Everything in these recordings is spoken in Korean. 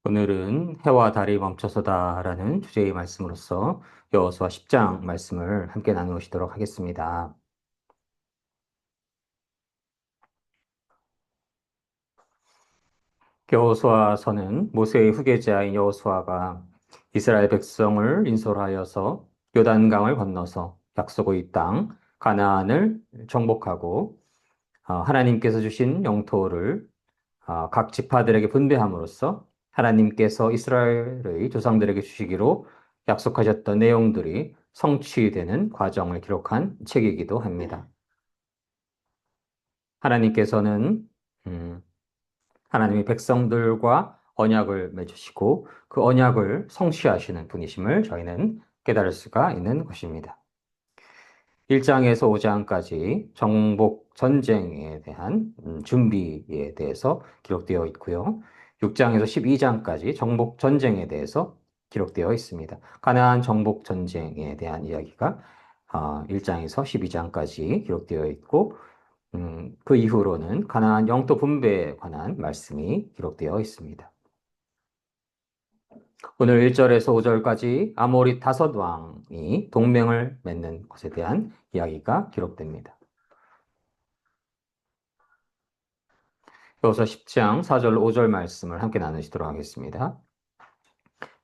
오늘은 해와 달이 멈춰서다라는 주제의 말씀으로서 여호수아 10장 말씀을 함께 나누시도록 하겠습니다. 여호수아서는 모세의 후계자인 여호수아가 이스라엘 백성을 인솔하여서 요단강을 건너서 약속의 땅 가나안을 정복하고 하나님께서 주신 영토를 각 지파들에게 분배함으로써 하나님께서 이스라엘의 조상들에게 주시기로 약속하셨던 내용들이 성취되는 과정을 기록한 책이기도 합니다. 하나님께서는 음, 하나님의 백성들과 언약을 맺으시고 그 언약을 성취하시는 분이심을 저희는 깨달을 수가 있는 것입니다. 1장에서 5장까지 정복 전쟁에 대한 준비에 대해서 기록되어 있고요. 6장에서 12장까지 정복 전쟁에 대해서 기록되어 있습니다. 가나안 정복 전쟁에 대한 이야기가 1장에서 12장까지 기록되어 있고 그 이후로는 가나안 영토 분배에 관한 말씀이 기록되어 있습니다. 오늘 1절에서 5절까지 아모리 다섯 왕이 동맹을 맺는 것에 대한 이야기가 기록됩니다. 여호수아 10장 4절 5절 말씀을 함께 나누시도록 하겠습니다.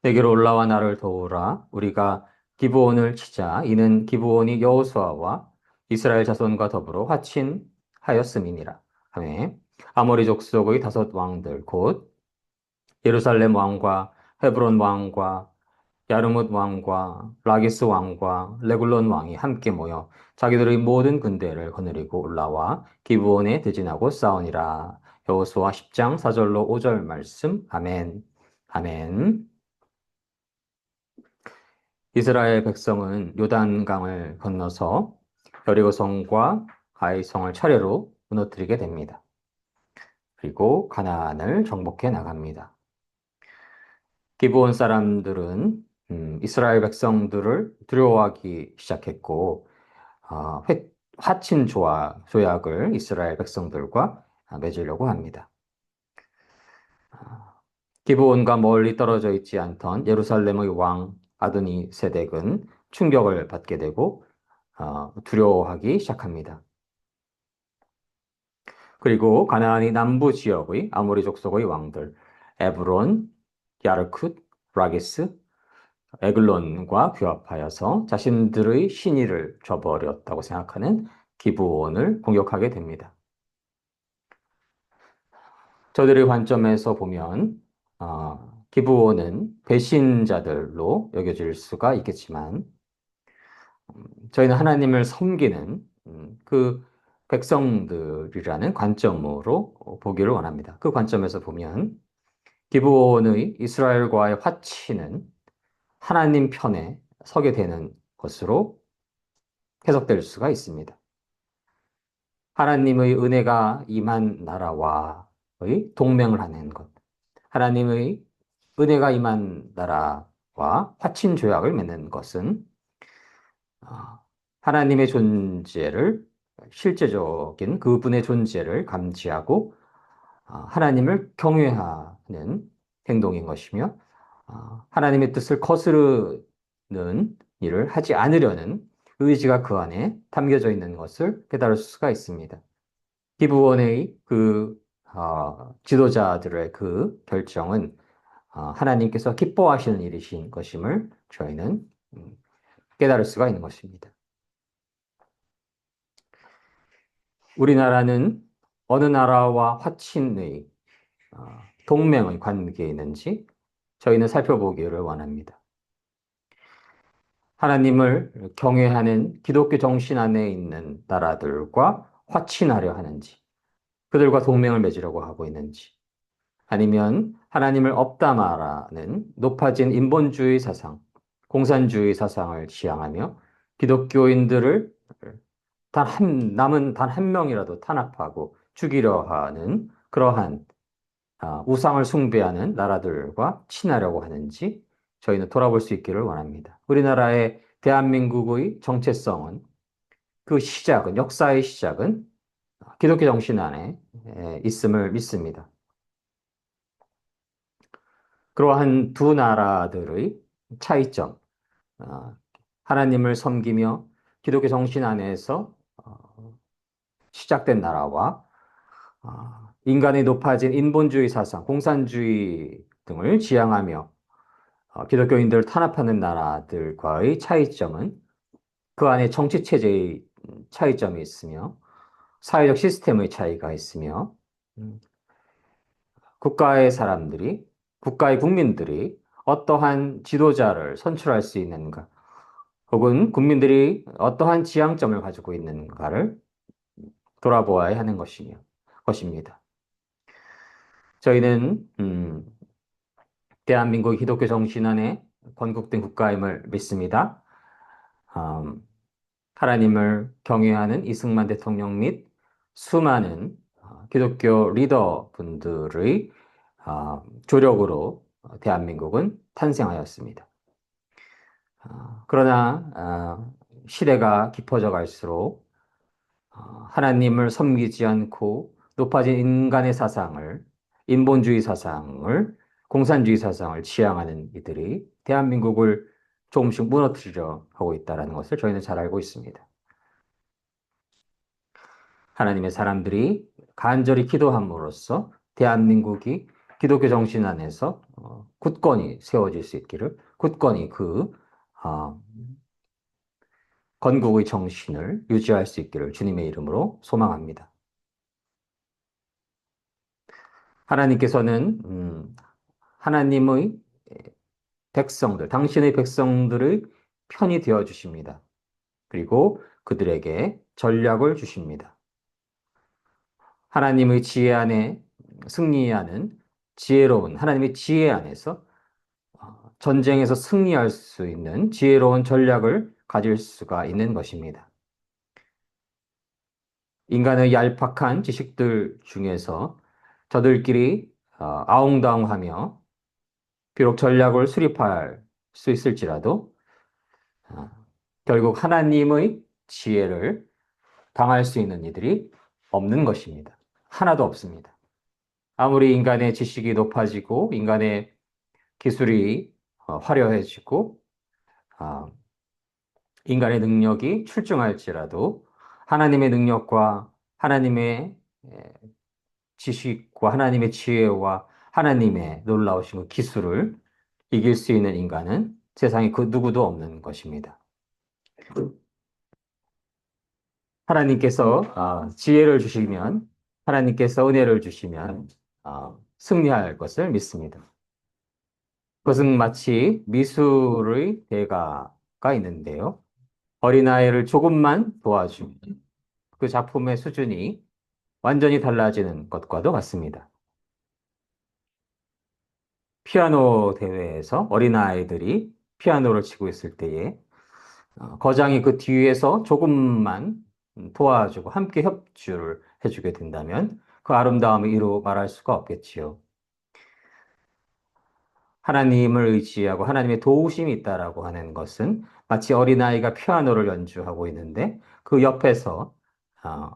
내게로 올라와 나를 도우라. 우리가 기브온을 치자. 이는 기브온이 여호수아와 이스라엘 자손과 더불어 화친하였음이니라. 하매 아모리 족속의 다섯 왕들 곧 예루살렘 왕과 헤브론 왕과 야르뭇 왕과 라기스 왕과 레굴론 왕이 함께 모여 자기들의 모든 군대를 거느리고 올라와 기브온에 대진하고 싸우니라. 여호수아 10장 4절로 5절 말씀. 아멘. 아멘. 이스라엘 백성은 요단강을 건너서 여리고성과 가이성을 차례로 무너뜨리게 됩니다. 그리고 가나안을 정복해 나갑니다. 기브온 사람들은 이스라엘 백성들을 두려워하기 시작했고 화친 조약을 이스라엘 백성들과 맺으려고 합니다. 기브온과 멀리 떨어져 있지 않던 예루살렘의 왕 아도니 세덱은 충격을 받게 되고 두려워하기 시작합니다. 그리고 가나안의 남부 지역의 아모리 족속의 왕들 에브론, 야르쿠트, 라기스, 에글론과 규합하여서 자신들의 신의를 저버렸다고 생각하는 기브온을 공격하게 됩니다. 저들의 관점에서 보면 기브온은 배신자들로 여겨질 수가 있겠지만 저희는 하나님을 섬기는 그 백성들이라는 관점으로 보기를 원합니다. 그 관점에서 보면 기브온의 이스라엘과의 화치는 하나님 편에 서게 되는 것으로 해석될 수가 있습니다. 하나님의 은혜가 임한 나라와의 동맹을 하는 것. 하나님의 은혜가 임한 나라와 화친 조약을 맺는 것은 하나님의 존재를 실제적인 그분의 존재를 감지하고 하나님을 경외하는 행동인 것이며 하나님의 뜻을 거스르는 일을 하지 않으려는 의지가 그 안에 담겨져 있는 것을 깨달을 수가 있습니다. 기브원의 지도자들의 그 결정은 하나님께서 기뻐하시는 일이신 것임을 저희는 깨달을 수가 있는 것입니다. 우리나라는 어느 나라와 화친의 동맹의 관계에 있는지 저희는 살펴보기를 원합니다. 하나님을 경외하는 기독교 정신 안에 있는 나라들과 화친하려 하는지, 그들과 동맹을 맺으려고 하고 있는지, 아니면 하나님을 없다 말하는 높아진 인본주의 사상, 공산주의 사상을 지향하며 기독교인들을 남은 단 한 명이라도 탄압하고 죽이려 하는 그러한 우상을 숭배하는 나라들과 친하려고 하는지 저희는 돌아볼 수 있기를 원합니다. 우리나라의 대한민국의 정체성은 역사의 시작은 기독교 정신 안에 있음을 믿습니다. 그러한 두 나라들의 차이점, 어, 하나님을 섬기며 기독교 정신 안에서 시작된 나라와 인간의 높아진 인본주의 사상, 공산주의 등을 지향하며 기독교인들을 탄압하는 나라들과의 차이점은 그 안에 정치 체제의 차이점이 있으며 사회적 시스템의 차이가 있으며 음, 국가의 사람들이 국가의 국민들이 어떠한 지도자를 선출할 수 있는가 혹은 국민들이 어떠한 지향점을 가지고 있는가를 돌아보아야 하는 것입니다. 저희는 대한민국 기독교 정신 안에 건국된 국가임을 믿습니다. 음, 하나님을 경외하는 이승만 대통령 및 수많은 기독교 리더분들의 조력으로 대한민국은 탄생하였습니다. 그러나 시대가 깊어져 갈수록 하나님을 섬기지 않고 높아진 인간의 사상을, 인본주의 사상을, 공산주의 사상을 지향하는 이들이 대한민국을 조금씩 무너뜨리려 하고 있다는 것을 저희는 잘 알고 있습니다. 하나님의 사람들이 간절히 기도함으로써 대한민국이 기독교 정신 안에서 굳건히 세워질 수 있기를, 굳건히 어, 건국의 정신을 유지할 수 있기를 주님의 이름으로 소망합니다. 하나님께서는 하나님의 백성들, 당신의 백성들의 편이 되어 주십니다. 그리고 그들에게 전략을 주십니다. 하나님의 지혜 안에 승리하는 지혜로운 하나님의 지혜 안에서 전쟁에서 승리할 수 있는 지혜로운 전략을 가질 수가 있는 것입니다. 인간의 얄팍한 지식들 중에서 저들끼리 아웅다웅하며 비록 전략을 수립할 수 있을지라도 어, 결국 하나님의 지혜를 당할 수 있는 이들이 없는 것입니다. 하나도 없습니다. 아무리 인간의 지식이 높아지고 인간의 기술이 화려해지고 아, 인간의 능력이 출중할지라도 하나님의 능력과 하나님의 지식과 하나님의 지혜와 하나님의 놀라우신 그 기술을 이길 수 있는 인간은 세상에 그 누구도 없는 것입니다. 하나님께서 지혜를 주시면, 하나님께서 은혜를 주시면 승리할 것을 믿습니다. 그것은 마치 미술의 대가가 있는데요. 어린아이를 조금만 도와주면 그 작품의 수준이 완전히 달라지는 것과도 같습니다. 피아노 대회에서 어린아이들이 피아노를 치고 있을 때에 거장이 그 뒤에서 조금만 도와주고 함께 협주를 해주게 된다면 그 아름다움을 이루 말할 수가 없겠지요. 하나님을 의지하고 하나님의 도우심이 있다라고 하는 것은 마치 어린아이가 피아노를 연주하고 있는데 그 옆에서 어,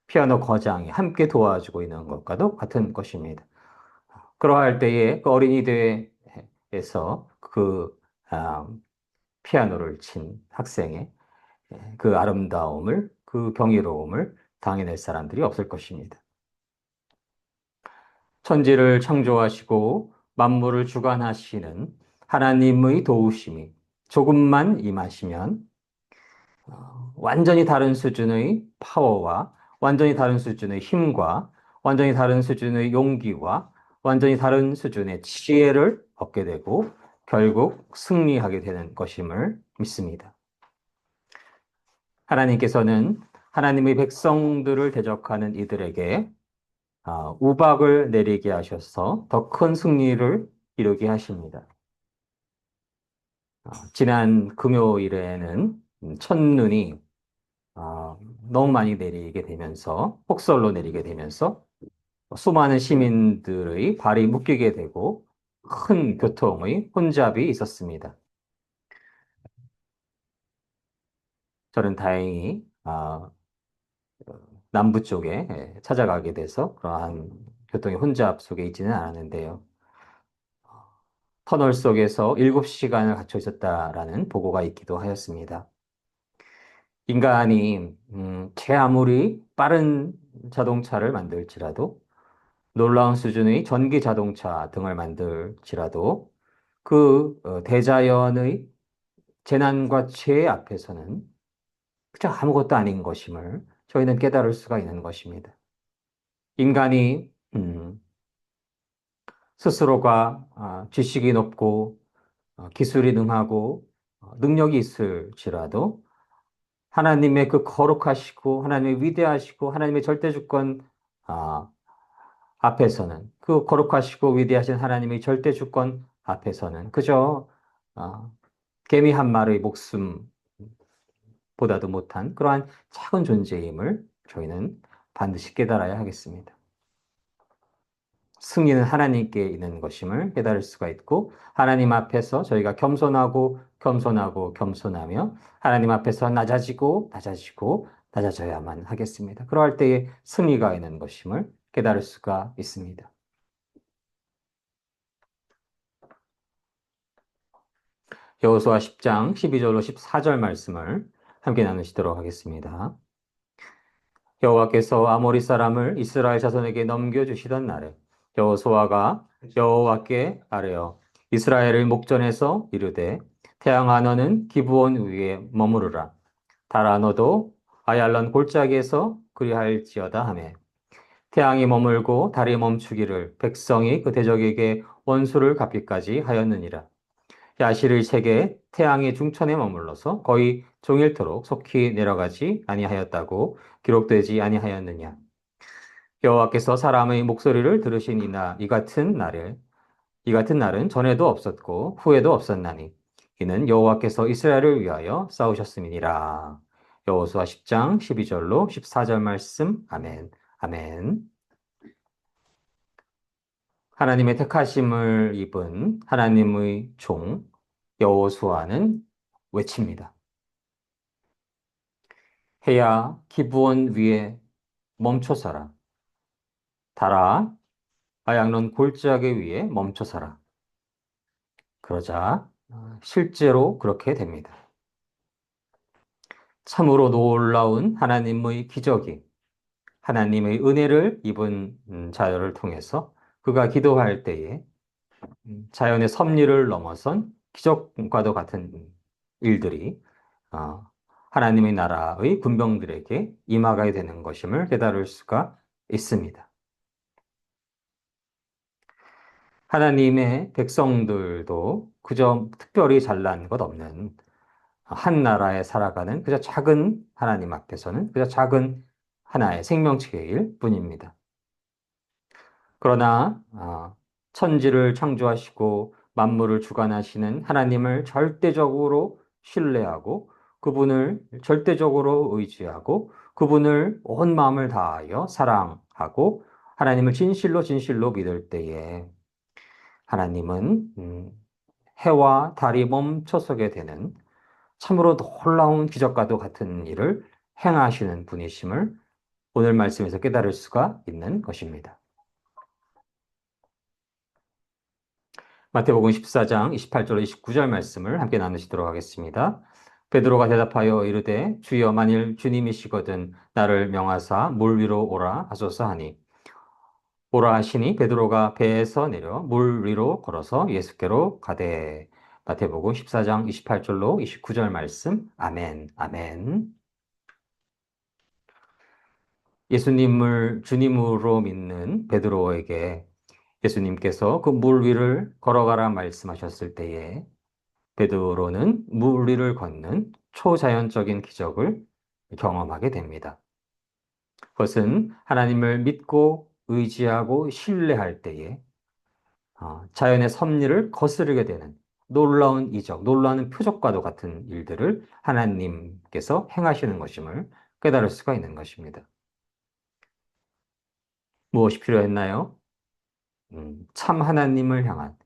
피아노 거장이 함께 도와주고 있는 것과도 같은 것입니다. 그러할 때에 그 어린이 대회에서 아, 피아노를 친 학생의 그 아름다움을, 그 경이로움을 당해낼 사람들이 없을 것입니다. 천지를 창조하시고 만물을 주관하시는 하나님의 도우심이 조금만 임하시면 완전히 다른 수준의 파워와 완전히 다른 수준의 힘과 완전히 다른 수준의 용기와 완전히 다른 수준의 지혜를 얻게 되고 결국 승리하게 되는 것임을 믿습니다. 하나님께서는 하나님의 백성들을 대적하는 이들에게 우박을 내리게 하셔서 더 큰 승리를 이루게 하십니다. 지난 금요일에는 첫눈이 너무 많이 내리게 되면서 폭설로 내리게 되면서 수많은 시민들의 발이 묶이게 되고 큰 교통의 혼잡이 있었습니다. 저는 다행히 남부 쪽에 찾아가게 돼서 그러한 교통의 혼잡 속에 있지는 않았는데요. 터널 속에서 7시간을 갇혀 있었다라는 보고가 있기도 하였습니다. 인간이 제 아무리 빠른 자동차를 만들지라도 놀라운 수준의 전기 자동차 등을 만들지라도 그 대자연의 재난과 재해 앞에서는 그저 아무것도 아닌 것임을 저희는 깨달을 수가 있는 것입니다. 인간이 스스로가 지식이 높고 기술이 능하고 능력이 있을지라도 하나님의 그 거룩하시고 하나님의 위대하시고 하나님의 절대주권 아, 앞에서는 그 거룩하시고 위대하신 하나님의 절대주권 앞에서는 그저 아, 개미 한 마리의 목숨보다도 못한 그러한 작은 존재임을 저희는 반드시 깨달아야 하겠습니다. 승리는 하나님께 있는 것임을 깨달을 수가 있고 하나님 앞에서 저희가 겸손하고 겸손하고 겸손하며 하나님 앞에서 낮아지고 낮아지고 낮아져야만 하겠습니다. 그러할 때에 승리가 있는 것임을 깨달을 수가 있습니다. 여호수아 10장 12절로 14절 말씀을 함께 나누시도록 하겠습니다. 여호와께서 아모리 사람을 이스라엘 자손에게 넘겨주시던 날에 여호수아가 여호와께 아뢰어 이스라엘을 목전에서 이르되 태양아 너는 기브온 위에 머무르라 달아 너도 아얄론 골짜기에서 그리할지어다 하매 태양이 머물고 달이 멈추기를 백성이 그 대적에게 원수를 갚기까지 하였느니라. 야실을 세게 태양의 중천에 머물러서 거의 종일토록 속히 내려가지 아니하였다고 기록되지 아니하였느냐. 여호와께서 사람의 목소리를 들으신 이 같은 날은 전에도 없었고 후에도 없었나니 이는 여호와께서 이스라엘을 위하여 싸우셨음이니라. 여호수아 10장 12절로 14절 말씀. 아멘. 아멘. 하나님의 택하심을 입은 하나님의 종 여호수아는 외칩니다. 해야 기브온 위에 멈춰서라. 달아 아얄론 골짜기 위에 멈춰서라. 그러자 실제로 그렇게 됩니다. 참으로 놀라운 하나님의 기적이 하나님의 은혜를 입은 자녀를 통해서 그가 기도할 때에 자연의 섭리를 넘어선 기적과도 같은 일들이 하나님의 나라의 군병들에게 임하게 되는 것임을 깨달을 수가 있습니다. 하나님의 백성들도 그저 특별히 잘난 것 없는 한 나라에 살아가는 그저 작은 하나님 앞에서는 그저 작은 하나의 생명체일 뿐입니다. 그러나 천지를 창조하시고 만물을 주관하시는 하나님을 절대적으로 신뢰하고 그분을 절대적으로 의지하고 그분을 온 마음을 다하여 사랑하고 하나님을 진실로 진실로 믿을 때에 하나님은 해와 달이 멈춰서게 되는 참으로 놀라운 기적과도 같은 일을 행하시는 분이심을 오늘 말씀에서 깨달을 수가 있는 것입니다. 마태복음 14장 28절 29절 말씀을 함께 나누시도록 하겠습니다. 베드로가 대답하여 이르되 주여 만일 주님이시거든 나를 명하사 물 위로 오라 하소서 하니 오라 하시니 베드로가 배에서 내려 물 위로 걸어서 예수께로 가되 마태복음 14장 28절로 29절 말씀 아멘 아멘. 예수님을 주님으로 믿는 베드로에게 예수님께서 그 물 위를 걸어가라 말씀하셨을 때에 베드로는 물 위를 걷는 초자연적인 기적을 경험하게 됩니다. 그것은 하나님을 믿고 의지하고 신뢰할 때에 자연의 섭리를 거스르게 되는 놀라운 이적, 놀라운 표적과도 같은 일들을 하나님께서 행하시는 것임을 깨달을 수가 있는 것입니다. 무엇이 필요했나요? 참 하나님을 향한,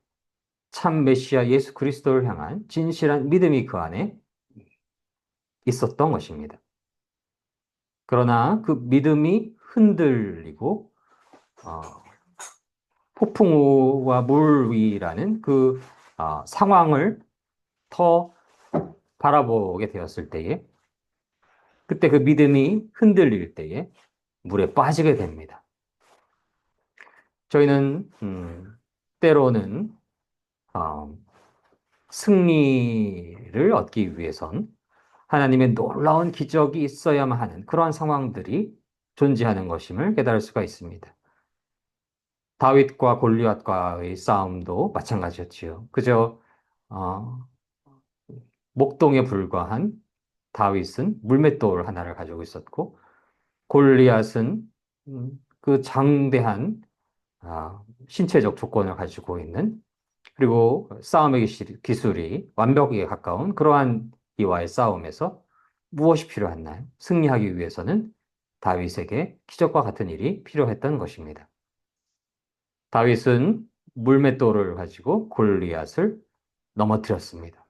참 메시아 예수 그리스도를 향한 진실한 믿음이 그 안에 있었던 것입니다. 그러나 그 믿음이 흔들리고 어, 폭풍우와 물 위라는 그 상황을 더 바라보게 되었을 때에, 그때 그 믿음이 흔들릴 때에 물에 빠지게 됩니다. 저희는 때로는 어, 승리를 얻기 위해선 하나님의 놀라운 기적이 있어야만 하는 그러한 상황들이 존재하는 것임을 깨달을 수가 있습니다. 다윗과 골리앗과의 싸움도 마찬가지였지요. 그저 어, 목동에 불과한 다윗은 물맷돌 하나를 가지고 있었고, 골리앗은 그 장대한 신체적 조건을 가지고 있는, 그리고 싸움의 기술이 완벽에 가까운 그러한 이와의 싸움에서 무엇이 필요했나요? 승리하기 위해서는 다윗에게 기적과 같은 일이 필요했던 것입니다. 다윗은 물맷돌을 가지고 골리앗을 넘어뜨렸습니다.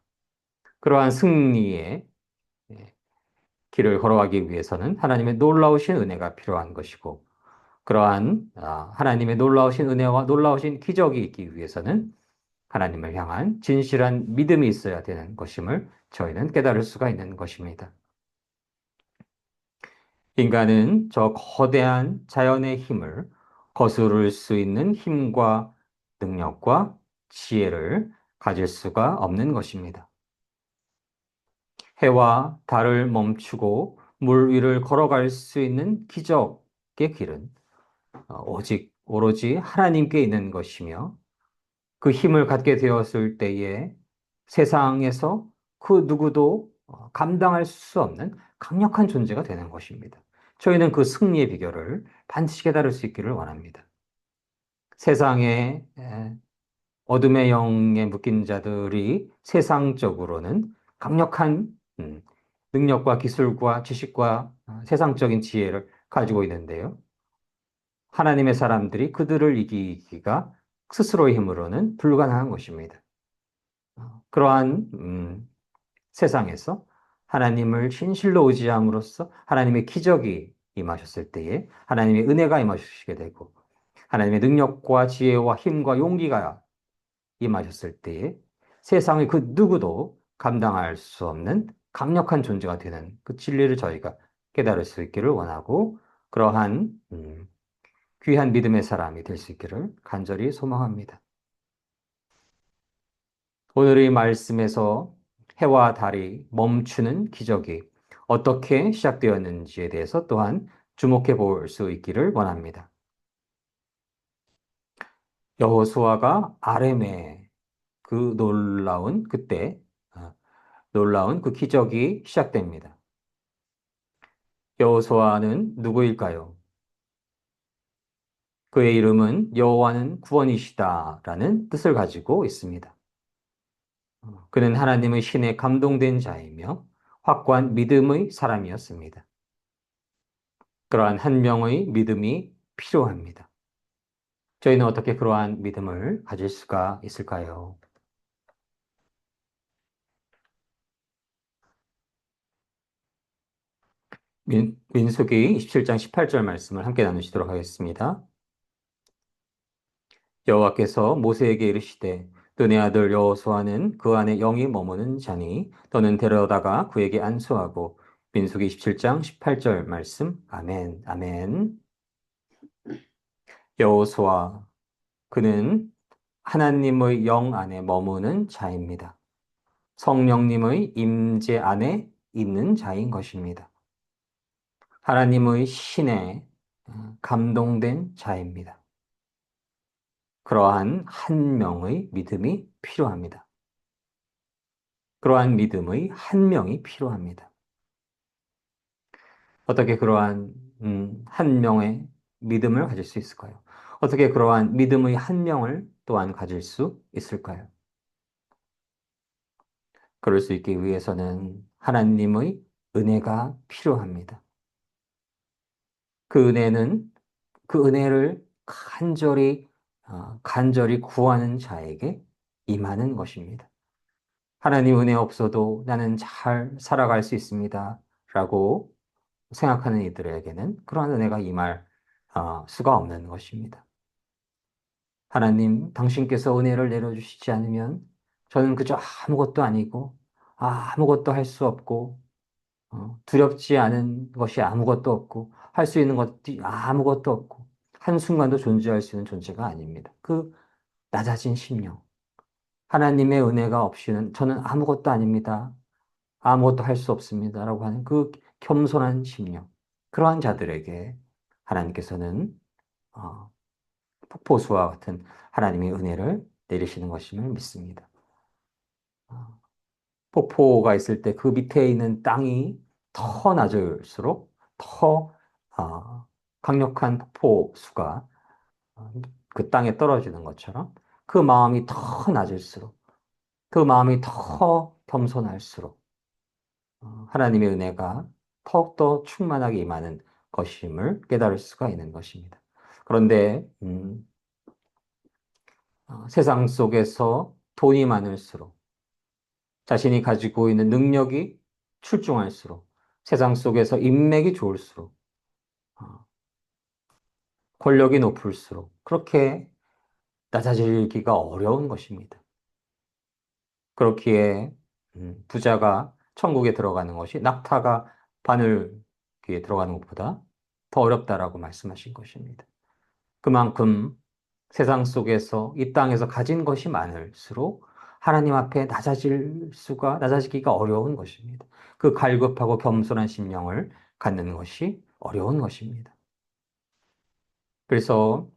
그러한 승리의 예, 길을 걸어가기 위해서는 하나님의 놀라우신 은혜가 필요한 것이고, 그러한 하나님의 놀라우신 은혜와 놀라우신 기적이 있기 위해서는 하나님을 향한 진실한 믿음이 있어야 되는 것임을 저희는 깨달을 수가 있는 것입니다. 인간은 저 거대한 자연의 힘을 거스를 수 있는 힘과 능력과 지혜를 가질 수가 없는 것입니다. 해와 달을 멈추고 물 위를 걸어갈 수 있는 기적의 길은 오직 오로지 하나님께 있는 것이며, 그 힘을 갖게 되었을 때에 세상에서 그 누구도 감당할 수 없는 강력한 존재가 되는 것입니다. 저희는 그 승리의 비결을 반드시 깨달을 수 있기를 원합니다. 세상에 어둠의 영에 묶인 자들이 세상적으로는 강력한 능력과 기술과 지식과 세상적인 지혜를 가지고 있는데요. 하나님의 사람들이 그들을 이기기가 스스로의 힘으로는 불가능한 것입니다. 그러한 세상에서 하나님을 진실로 의지함으로써 하나님의 기적이 임하셨을 때에 하나님의 은혜가 임하시게 되고, 하나님의 능력과 지혜와 힘과 용기가 임하셨을 때에 세상의 그 누구도 감당할 수 없는 강력한 존재가 되는 그 진리를 저희가 깨달을 수 있기를 원하고, 그러한 귀한 믿음의 사람이 될 수 있기를 간절히 소망합니다. 오늘의 말씀에서 해와 달이 멈추는 기적이 어떻게 시작되었는지에 대해서 또한 주목해 볼 수 있기를 원합니다. 여호수아가 아렘에 그 놀라운 그때 놀라운 그 기적이 시작됩니다. 여호수아는 누구일까요? 그의 이름은 여호와는 구원이시다라는 뜻을 가지고 있습니다. 그는 하나님의 신에 감동된 자이며 확고한 믿음의 사람이었습니다. 그러한 한 명의 믿음이 필요합니다. 저희는 어떻게 그러한 믿음을 가질 수가 있을까요? 민수기 27장 18절 말씀을 함께 나누시도록 하겠습니다. 여호와께서 모세에게 이르시되 너네 아들 여호수아는 그 안에 영이 머무는 자니 너는 데려다가 그에게 안수하고. 민수기 27장 18절 말씀. 아멘. 아멘. 여호수아, 그는 하나님의 영 안에 머무는 자입니다. 성령님의 임재 안에 있는 자인 것입니다. 하나님의 신에 감동된 자입니다. 그러한 한 명의 믿음이 필요합니다. 그러한 믿음의 한 명이 필요합니다. 어떻게 그러한 한 명의 믿음을 가질 수 있을까요? 어떻게 그러한 믿음의 한 명을 또한 가질 수 있을까요? 그럴 수 있기 위해서는 하나님의 은혜가 필요합니다. 그 은혜는 그 은혜를 간절히 구하는 자에게 임하는 것입니다. 하나님 은혜 없어도 나는 잘 살아갈 수 있습니다. 라고 생각하는 이들에게는 그러한 은혜가 임할 수가 없는 것입니다. 하나님, 당신께서 은혜를 내려주시지 않으면 저는 그저 아무것도 아니고, 아무것도 할 수 없고, 두렵지 않은 것이 아무것도 없고, 할 수 있는 것이 아무것도 없고, 한순간도 존재할 수 있는 존재가 아닙니다. 그 낮아진 심령. 하나님의 은혜가 없이는 저는 아무것도 아닙니다. 아무것도 할 수 없습니다. 라고 하는 그 겸손한 심령. 그러한 자들에게 하나님께서는 어, 폭포수와 같은 하나님의 은혜를 내리시는 것임을 믿습니다. 어, 폭포가 있을 때 그 밑에 있는 땅이 더 낮을수록 더 강력한 폭포수가 그 땅에 떨어지는 것처럼 그 마음이 더 낮을수록 그 마음이 더 겸손할수록 하나님의 은혜가 더욱더 충만하게 임하는 것임을 깨달을 수가 있는 것입니다. 그런데 세상 속에서 돈이 많을수록 자신이 가지고 있는 능력이 출중할수록 세상 속에서 인맥이 좋을수록 어, 권력이 높을수록 그렇게 낮아지기가 어려운 것입니다. 그렇기에 부자가 천국에 들어가는 것이 낙타가 바늘귀에 들어가는 것보다 더 어렵다라고 말씀하신 것입니다. 그만큼 세상 속에서 이 땅에서 가진 것이 많을수록 하나님 앞에 낮아지기가 어려운 것입니다. 그 갈급하고 겸손한 심령을 갖는 것이 어려운 것입니다. 그래서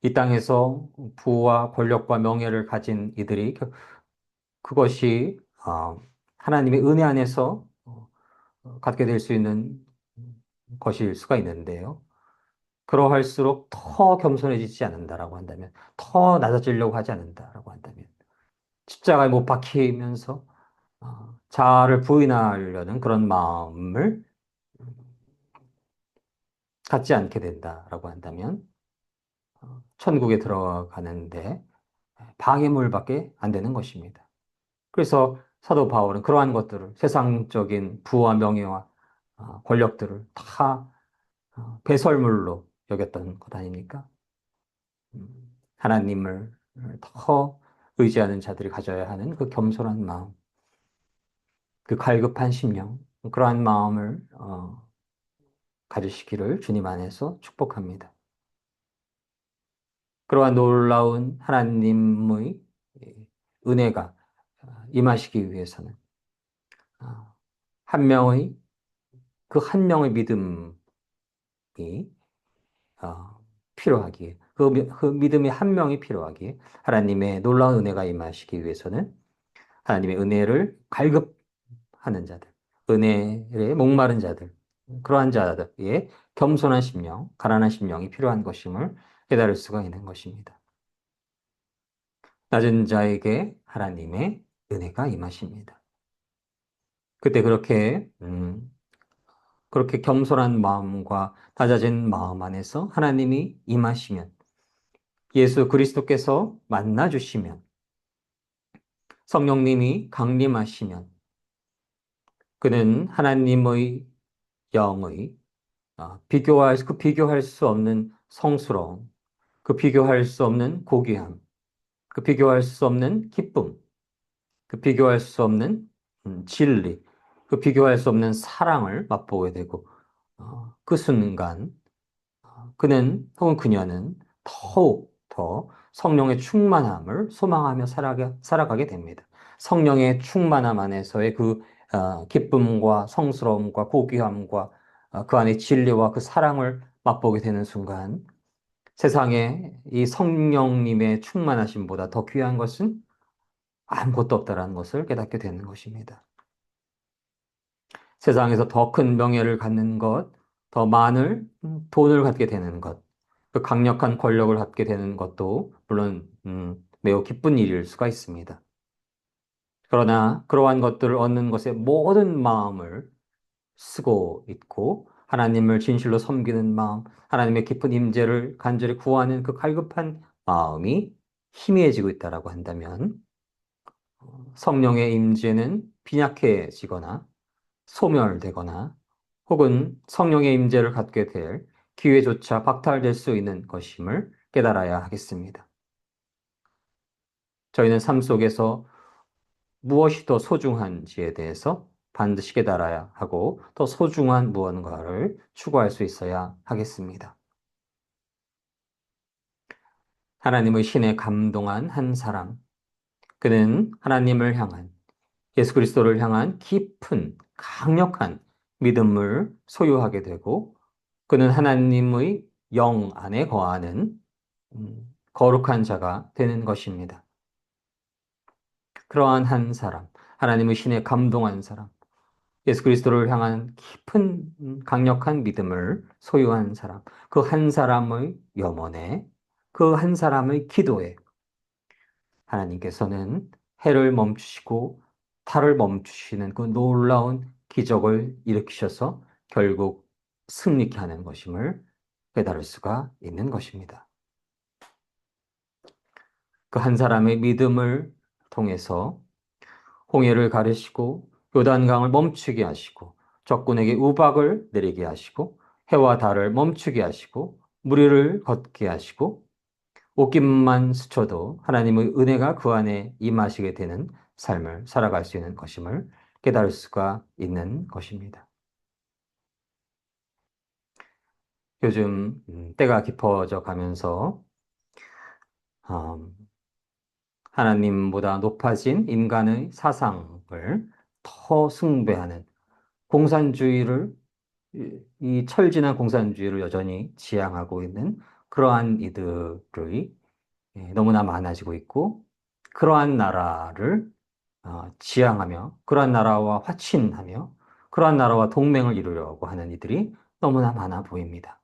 이 땅에서 부와 권력과 명예를 가진 이들이 그것이 하나님의 은혜 안에서 갖게 될 수 있는 것일 수가 있는데요. 그러할수록 더 겸손해지지 않는다라고 한다면, 더 낮아지려고 하지 않는다라고 한다면, 십자가에 못 박히면서 자아를 부인하려는 그런 마음을 갖지 않게 된다라고 한다면, 천국에 들어가는데 방해물밖에 안 되는 것입니다. 그래서 사도 바울은 그러한 것들을 세상적인 부와 명예와 권력들을 다 배설물로 여겼던 것 아닙니까? 하나님을 더 의지하는 자들이 가져야 하는 그 겸손한 마음, 그 갈급한 심령, 그러한 마음을 가지시기를 주님 안에서 축복합니다. 그러한 놀라운 하나님의 은혜가 임하시기 위해서는 어, 한 명의 그 한 명의 믿음이 필요하기에 그 믿음의 한 명이 필요하기에 하나님의 놀라운 은혜가 임하시기 위해서는 하나님의 은혜를 갈급하는 자들, 은혜에 목마른 자들, 그러한 자들의 겸손한 심령, 가난한 심령이 필요한 것임을 깨달을 수가 있는 것입니다. 낮은 자에게 하나님의 은혜가 임하십니다. 그때 그렇게 겸손한 마음과 낮아진 마음 안에서 하나님이 임하시면 예수 그리스도께서 만나 주시면 성령님이 강림하시면 그는 하나님의 영의 비교할 수 없는 성스러움, 그 비교할 수 없는 고귀함, 그 비교할 수 없는 기쁨, 그 비교할 수 없는 진리, 그 비교할 수 없는 사랑을 맛보게 되고 그 순간 그는 혹은 그녀는 더욱 더 성령의 충만함을 소망하며 살아가게 됩니다. 성령의 충만함 안에서의 그 기쁨과 성스러움과 고귀함과 그 안에 진리와 그 사랑을 맛보게 되는 순간 세상에 이 성령님의 충만하심보다 더 귀한 것은 아무것도 없다라는 것을 깨닫게 되는 것입니다. 세상에서 더 큰 명예를 갖는 것, 더 많은 돈을 갖게 되는 것, 그 강력한 권력을 갖게 되는 것도 물론 매우 기쁜 일일 수가 있습니다. 그러나 그러한 것들을 얻는 것에 모든 마음을 쓰고 있고 하나님을 진실로 섬기는 마음, 하나님의 깊은 임재를 간절히 구하는 그 갈급한 마음이 희미해지고 있다라고 한다면 성령의 임재는 빈약해지거나 소멸되거나 혹은 성령의 임재를 갖게 될 기회조차 박탈될 수 있는 것임을 깨달아야 하겠습니다. 저희는 삶 속에서 무엇이 더 소중한지에 대해서 반드시 깨달아야 하고 더 소중한 무언가를 추구할 수 있어야 하겠습니다. 하나님의 신에 감동한 한 사람, 그는 하나님을 향한 예수 그리스도를 향한 깊은 강력한 믿음을 소유하게 되고 그는 하나님의 영 안에 거하는 거룩한 자가 되는 것입니다. 그러한 한 사람, 하나님의 신에 감동한 사람, 예수 그리스도를 향한 깊은 강력한 믿음을 소유한 사람, 그 한 사람의 염원에, 그 한 사람의 기도에 하나님께서는 해를 멈추시고 달을 멈추시는 그 놀라운 기적을 일으키셔서 결국 승리케 하는 것임을 깨달을 수가 있는 것입니다. 그 한 사람의 믿음을 통해서 홍해를 가르시고 요단강을 멈추게 하시고 적군에게 우박을 내리게 하시고 해와 달을 멈추게 하시고 무리를 걷게 하시고 옷깃만 스쳐도 하나님의 은혜가 그 안에 임하시게 되는 삶을 살아갈 수 있는 것임을 깨달을 수가 있는 것입니다. 요즘 때가 깊어져 가면서 음, 하나님보다 높아진 인간의 사상을 더 숭배하는 공산주의를 이 철진한 공산주의를 여전히 지향하고 있는 그러한 이들의 너무나 많아지고 있고 그러한 나라를 지향하며 그러한 나라와 화친하며 그러한 나라와 동맹을 이루려고 하는 이들이 너무나 많아 보입니다.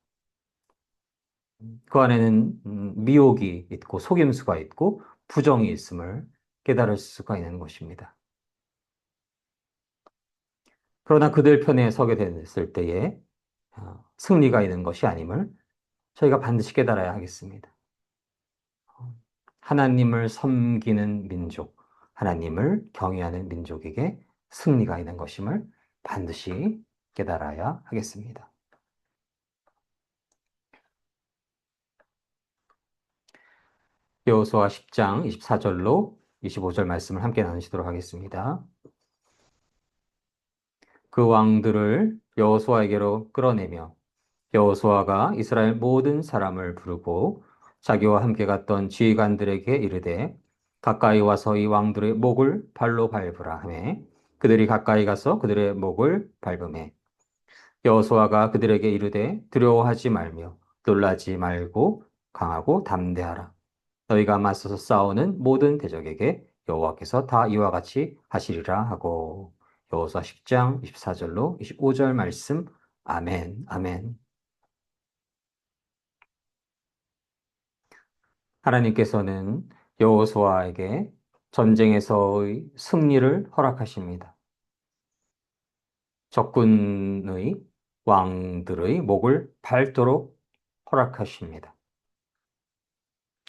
그 안에는 미혹이 있고 속임수가 있고 부정이 있음을 깨달을 수가 있는 것입니다. 그러나 그들 편에 서게 됐을 때에 승리가 있는 것이 아님을 저희가 반드시 깨달아야 하겠습니다. 하나님을 섬기는 민족, 하나님을 경외하는 민족에게 승리가 있는 것임을 반드시 깨달아야 하겠습니다. 여호수아 10장 24절로 25절 말씀을 함께 나누시도록 하겠습니다. 그 왕들을 여호수아에게로 끌어내며 여호수아가 이스라엘 모든 사람을 부르고 자기와 함께 갔던 지휘관들에게 이르되 가까이 와서 이 왕들의 목을 발로 밟으라 하매 그들이 가까이 가서 그들의 목을 밟으매 여호수아가 그들에게 이르되 두려워하지 말며 놀라지 말고 강하고 담대하라 너희가 맞서서 싸우는 모든 대적에게 여호와께서 다 이와 같이 하시리라 하고 여호수아 10장 24절로 25절 말씀 아멘 아멘. 하나님께서는 여호수아에게 전쟁에서의 승리를 허락하십니다. 적군의 왕들의 목을 밟도록 허락하십니다.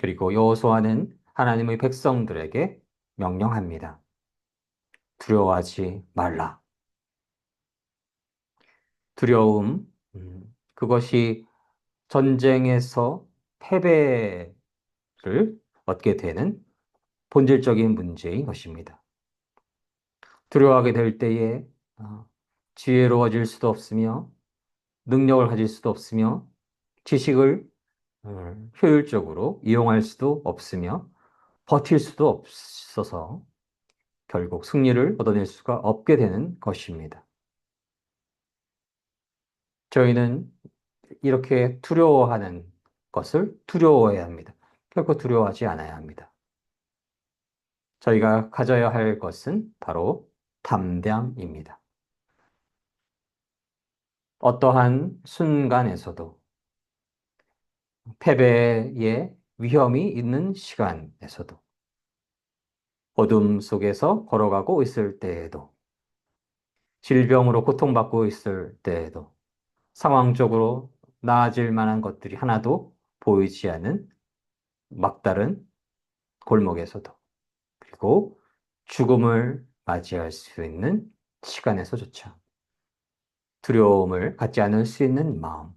그리고 여호수아는 하나님의 백성들에게 명령합니다. 두려워하지 말라. 두려움, 그것이 전쟁에서 패배를 얻게 되는 본질적인 문제인 것입니다. 두려워하게 될 때에 지혜로워질 수도 없으며 능력을 가질 수도 없으며 지식을 효율적으로 이용할 수도 없으며 버틸 수도 없어서 결국 승리를 얻어낼 수가 없게 되는 것입니다. 저희는 이렇게 두려워하는 것을 두려워해야 합니다. 결코 두려워하지 않아야 합니다. 저희가 가져야 할 것은 바로 담대함입니다. 어떠한 순간에서도 패배의 위험이 있는 시간에서도 어둠 속에서 걸어가고 있을 때에도 질병으로 고통받고 있을 때에도 상황적으로 나아질 만한 것들이 하나도 보이지 않은 막다른 골목에서도 그리고 죽음을 맞이할 수 있는 시간에서조차 두려움을 갖지 않을 수 있는 마음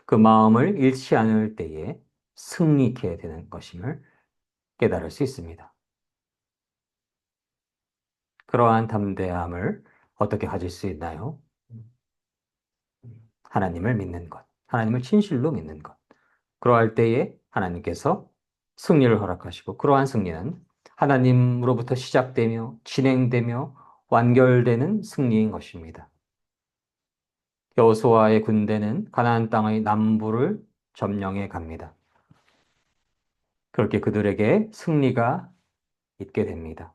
그 마음을 잃지 않을 때에 승리케 되는 것임을 깨달을 수 있습니다. 그러한 담대함을 어떻게 가질 수 있나요? 하나님을 믿는 것, 하나님을 진실로 믿는 것. 그러할 때에 하나님께서 승리를 허락하시고 그러한 승리는 하나님으로부터 시작되며 진행되며 완결되는 승리인 것입니다. 여호수아의 군대는 가나안 땅의 남부를 점령해 갑니다. 그렇게 그들에게 승리가 있게 됩니다.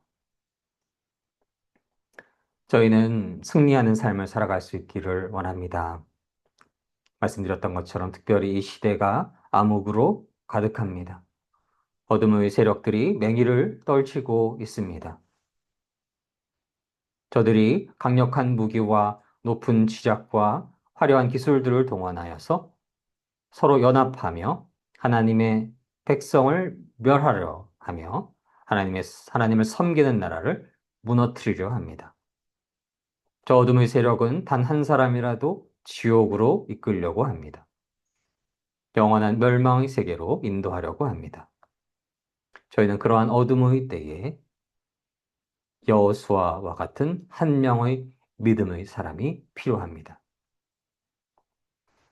저희는 승리하는 삶을 살아갈 수 있기를 원합니다. 말씀드렸던 것처럼 특별히 이 시대가 암흑으로 가득합니다. 어둠의 세력들이 맹위를 떨치고 있습니다. 저들이 강력한 무기와 높은 지략과 화려한 기술들을 동원하여서 서로 연합하며 하나님의 백성을 멸하려 하며 하나님을 섬기는 나라를 무너뜨리려 합니다. 저 어둠의 세력은 단 한 사람이라도 지옥으로 이끌려고 합니다. 영원한 멸망의 세계로 인도하려고 합니다. 저희는 그러한 어둠의 때에 여호수아와 같은 한 명의 믿음의 사람이 필요합니다.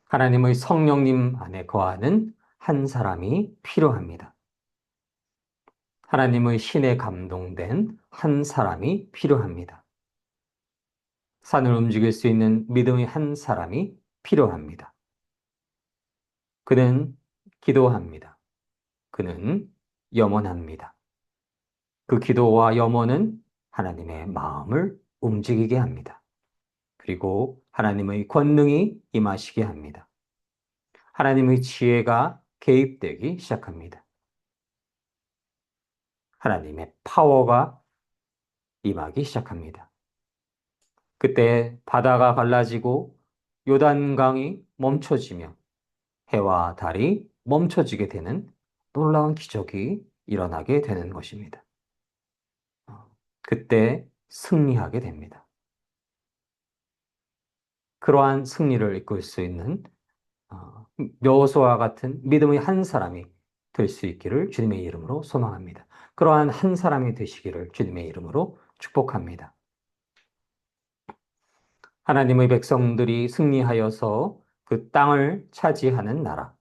하나님의 성령님 안에 거하는 한 사람이 필요합니다. 하나님의 신에 감동된 한 사람이 필요합니다. 산을 움직일 수 있는 믿음의 한 사람이 필요합니다. 그는 기도합니다. 그는 염원합니다. 그 기도와 염원은 하나님의 마음을 움직이게 합니다. 그리고 하나님의 권능이 임하시게 합니다. 하나님의 지혜가 개입되기 시작합니다. 하나님의 파워가 임하기 시작합니다. 그때 바다가 갈라지고 요단강이 멈춰지며 해와 달이 멈춰지게 되는 놀라운 기적이 일어나게 되는 것입니다. 그때 승리하게 됩니다. 그러한 승리를 이끌 수 있는 여호수아와 같은 믿음의 한 사람이 될 수 있기를 주님의 이름으로 소망합니다. 그러한 한 사람이 되시기를 주님의 이름으로 축복합니다. 하나님의 백성들이 승리하여서 그 땅을 차지하는 나라.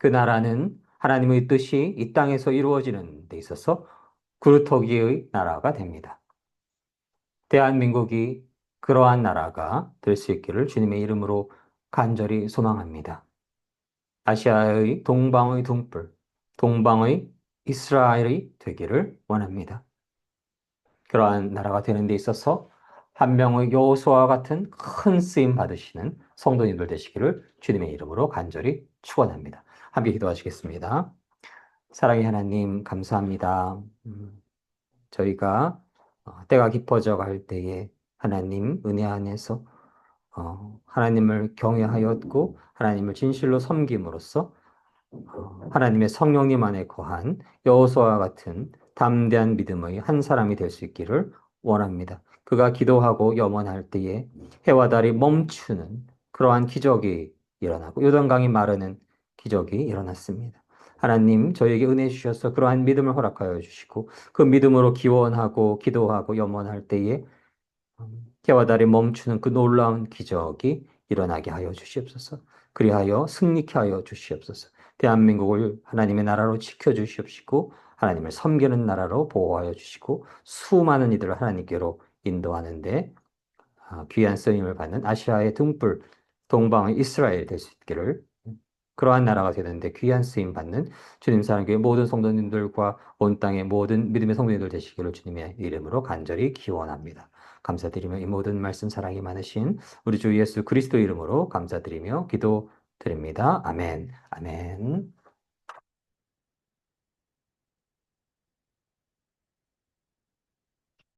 그 나라는 하나님의 뜻이 이 땅에서 이루어지는 데 있어서 그루터기의 나라가 됩니다. 대한민국이 그러한 나라가 될 수 있기를 주님의 이름으로 간절히 소망합니다. 아시아의 동방의 등불, 동방의 이스라엘이 되기를 원합니다. 그러한 나라가 되는 데 있어서 한 명의 여호수아와 같은 큰 쓰임 받으시는 성도님들 되시기를 주님의 이름으로 간절히 축원합니다. 함께 기도하시겠습니다. 사랑의 하나님 감사합니다. 저희가 때가 깊어져 갈 때에 하나님 은혜 안에서 하나님을 경외하였고 하나님을 진실로 섬김으로써 하나님의 성령님 안에 거한 여호수아와 같은 담대한 믿음의 한 사람이 될 수 있기를 원합니다. 그가 기도하고 염원할 때에 해와 달이 멈추는 그러한 기적이 일어나고 요단강이 마르는 기적이 일어났습니다. 하나님 저에게 은혜 주셔서 그러한 믿음을 허락하여 주시고 그 믿음으로 기원하고 기도하고 염원할 때에 해와 달이 멈추는 그 놀라운 기적이 일어나게 하여 주시옵소서. 그리하여 승리케 하여 주시옵소서. 대한민국을 하나님의 나라로 지켜주시옵시고 하나님을 섬기는 나라로 보호하여 주시고 수많은 이들을 하나님께로 인도하는데 귀한 쓰임을 받는 아시아의 등불, 동방의 이스라엘 될 수 있기를 그러한 나라가 되는데 귀한 쓰임 받는 주님 사랑교회 모든 성도님들과 온 땅의 모든 믿음의 성도님들 되시기를 주님의 이름으로 간절히 기원합니다. 감사드리며 이 모든 말씀 사랑이 많으신 우리 주 예수 그리스도 이름으로 감사드리며 기도드립니다. 아멘. 아멘.